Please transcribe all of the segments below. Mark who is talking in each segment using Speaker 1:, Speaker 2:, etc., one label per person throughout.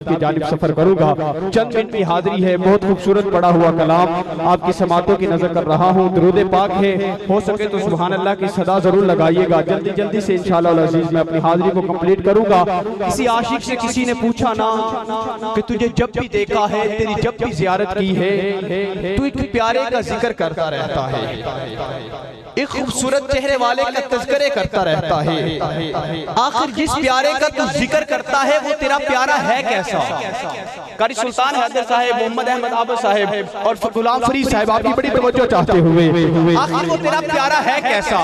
Speaker 1: की जानिब सफर करूंगा। चंद मिनट की हाजिरी है, बहुत खूबसूरत पढ़ा हुआ कलाम आपकी समातों की नजर कर रहा हूँ। दरूद पाक है, हो सके तो सुभान अल्लाह की सदा जरूर लगाइएगा। जल्दी जल्दी से इंशाअल्लाह अज़ीज़ मैं अपनी हाजिरी को कंप्लीट करूंगा। किसी आशिक से किसी ने पूछा ना कि तुझे जब भी देखा है, तेरी जब भी जियारत की है, तू एक प्यारे का जिक्र करता रहता है, एक खूबसूरत चेहरे वाले का तज़किरे करता रहता है। आखिर जिस प्यारे का तू जिक्र करता है वो तेरा प्यारा है कैसा? कारी सुल्तान हैदर साहब, मोहम्मद अहमद आबद साहब और गुलाम फरीद साहब आपकी बड़ी तवज्जो चाहते हुए आखिर वो तेरा प्यारा है कैसा?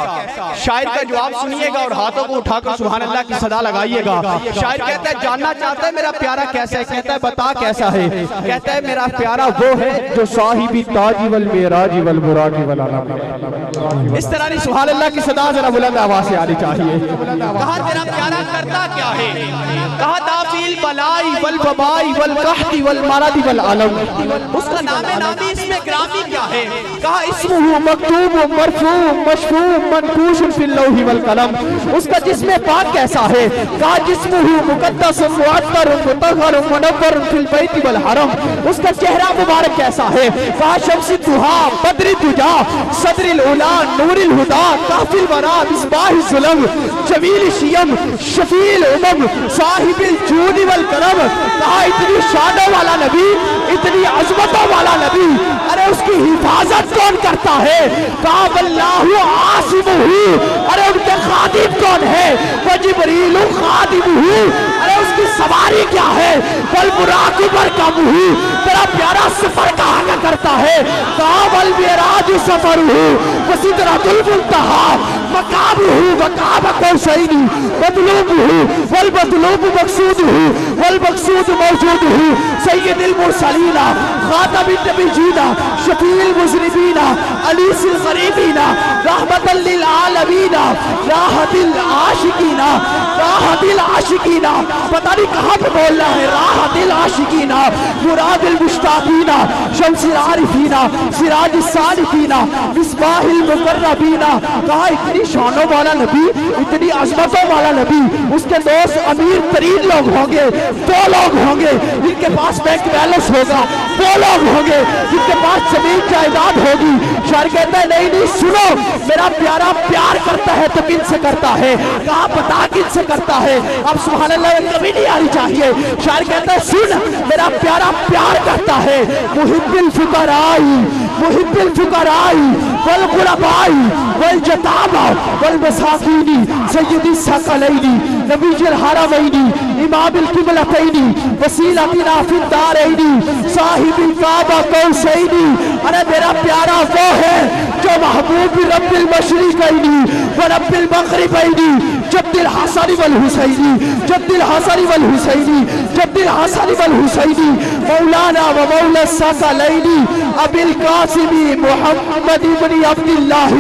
Speaker 1: शायर का जवाब सुनिएगा और हाथों को उठाकर सुभान अल्लाह की सदा लगाइएगा। शायर कहता है जानना चाहता है मेरा प्यारा कैसा है? कहता है बता कैसा है? कहता है मेरा प्यारा वो है जो साहिबी ताजी वल मेराजी वल बुराकी वल आलम। इस तरह नहीं सुभान अल्लाह की सदा जरा बुलंद आवाज से आनी चाहिए। कहा तेरा प्यारा करता क्या है? कहा दाफिल बलाई वल वबाई वल कहती वल मरदी वल अलम। उसका नामे नामी इसमें ग्रामी क्या है? कहा इस्मुहु मकतूब मरफू मशफू मनकूश फिल लौही वल कलम। उसका जिस्म पाक कैसा है? कहा जिस्मुहु मुक़द्दस मुअत्तर मुतहहर मुनव्वर फिल बैत वल हरम। उसका चेहरा मुबारक कैसा है? कहा शम्सी दुहा बद्री दुजा सदरिल उला नूरिल हुदा काफिल वरा मिसबाह जुलम जमील शियम शफील उमम साहिबिल जूद वल करम। कहा इतनी शानों वाला नबी, इतनी अजमतों वाला नबी, अरे उसकी हिफाजत कौन करता है? कहा वल्लाहु आसिमुहु, अरे उनके खादिम कौन है? व जिब्रील खादिमुहु, अरे उसकी सवारी क्या है? वल मुराकिब बरकमुहु, तेरा प्यारा सफर कहाँ का करता है? कहा वल मिराज सफरुहु व सिदरतुल मुंतहा मकामुहु व काब कौसैनी मतलूबुहु वल मतलूब मकसूदुहु वल मकसूद मौजूदुहु सय्यदुल मुरसलीना खातमुन नबिय्यीना शफीउल मुज़निबीना अनीसिल गरीबीना रहमतल लिल आलमीना राहतिल आशिकीना राहतिल आशिकीना। पता नहीं कहाँ पे बोलना है। राहतिल आशिकीना मुरादिल मुश्ताकीना शम्सिल आरिफीना सिराजिस सालिकीना मिसबाहिल मुकर्रबीना। कहा इतनी शानों वाला नबी, इतनी अजमतों वाला नबी, उसके दोस्त अमीर तरीन लोग होंगे, दो लोग होंगे जिनके पास बैंक बैलेंस होगा, दो लोग होंगे जिनके पास जमीन जायदाद होगी। शायर कहता है नहीं नहीं सुनो, मेरा प्यारा प्यार करता है तो किन से करता है? कहा बता किन से करता है? अब सुभान अल्लाह कभी नहीं आनी चाहिए। शायर कहता है सुन, मेरा प्यारा प्यार करता है मुहिब्बिल फुकराई मुहिब्बिल फुकराई वल गुरबाई वल जताबा वल मसाकीनी सय्यदी सकलैनी नबीजुल हरमैनी इमामुल किबलतैनी वसीलतिना फिद दारैनी साहिबुल काबा कौसैनी। अरे मेरा प्यारा वो है जो महबूब रब्बिल मशरिकैनी व रब्बिल मग़रिबैनी जद्दिल हसन वल हुसैनी जद्दिल हसन वल हुसैनी जद्दिल हसन वल हुसैनी मौलाना व मौला सकलैनी अबिल कासिमी मुहम्मद इब्न अब्दुल्लाह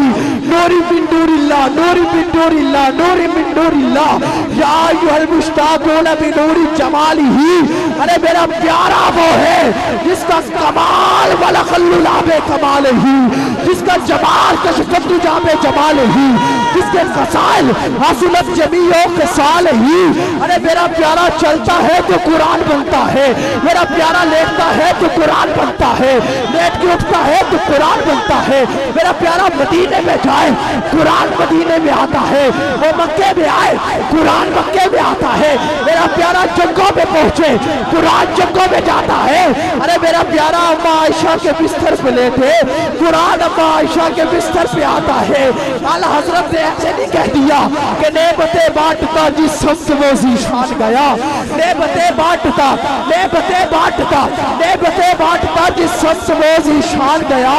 Speaker 1: नूरी बिन नूरिल्लाह नूरी बिन नूरिल्लाह नूरी बिन नूरिल्लाह या अय्युहल मुश्ताक़ून बिनूरि जमालिही। अरे मेरा प्यारा वो है जिसका कमाल वलखल्लुल आबे कमाल ही, जिसका जमाल कशफतु जाबे जमाल ही, जिसके कसाइल हसनत जमीओ कसाल ही। अरे मेरा प्यारा चलता है तो कुरान बनता है, मेरा प्यारा लेटता है तो कुरान बनता है, लेट के उठता है तो कुरान बनता है। मेरा प्यारा मदीने में जाए कुरान मदीने में आता है, वो मक्के में आए कुरान मक्के में आता है। मेरा प्यारा जंगों में पहुंचे कुरान जंगों में जाता है। अरे मेरा प्यारा अम्मा आयशा के बिस्तर पे लेटे कुरान अम्मा आयशा के बिस्तर पे आता है। आला हजरत ने ऐसे नहीं कह दिया कि नेबते बांटता जिस शब्द वो ज़ीशान गया, नेबते बांटता नेबते बांटता नेबते बांटता जिस शब्द वो ज़ीशान गया।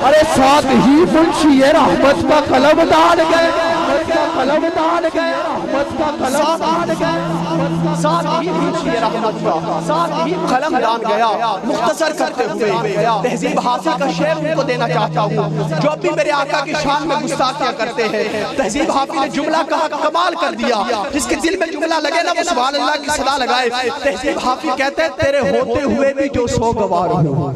Speaker 1: अरे साथ ही मुंशी रहमत का कलम डाल गए, कलम डाल गए, रहमत का कलम डाल गए, साथ ही मुंशी रहमत का साथ ही कलम डाल गया। मुख्तसर करते हुए तहजीब हासिल का शेर उनको देना चाहता हूँ जो भी मेरे आका की शान में गुस्ताखियां करते हैं। तहजीब हाफिज ने जुमला कहा कमाल कर दिया, जिसके दिल में जुमला लगे ना वो सुभान अल्लाह की सदा लगाए। तहजीब हाफिज कहते हैं तेरे होते हुए भी जो सो गवार हो,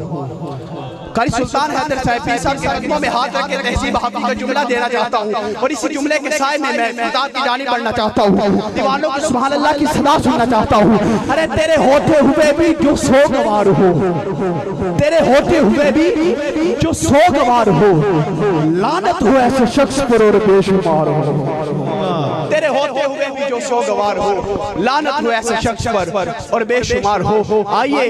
Speaker 2: कारी सुल्तान हैदर साहब पीर साहब के कदमों में हाथ रख के तहजीब हकी का जुमला देना चाहता हूँ और इसी जुमले के साय में मैं खुदा की जानी बढ़ना चाहता हूँ। दीवानों को सुभान अल्लाह की सदा सुनना चाहता हूँ। अरे तेरे होते हुए भी जो सोगवार हो, तेरे होते हुए भी जो सोगवार हो, लानत हो ऐसे शख्स पर और बेशुमार हो। तेरे होते हुए भी जो सोगवार हो, लानत हो ऐसे शख्स पर और बेशुमार हो। आइए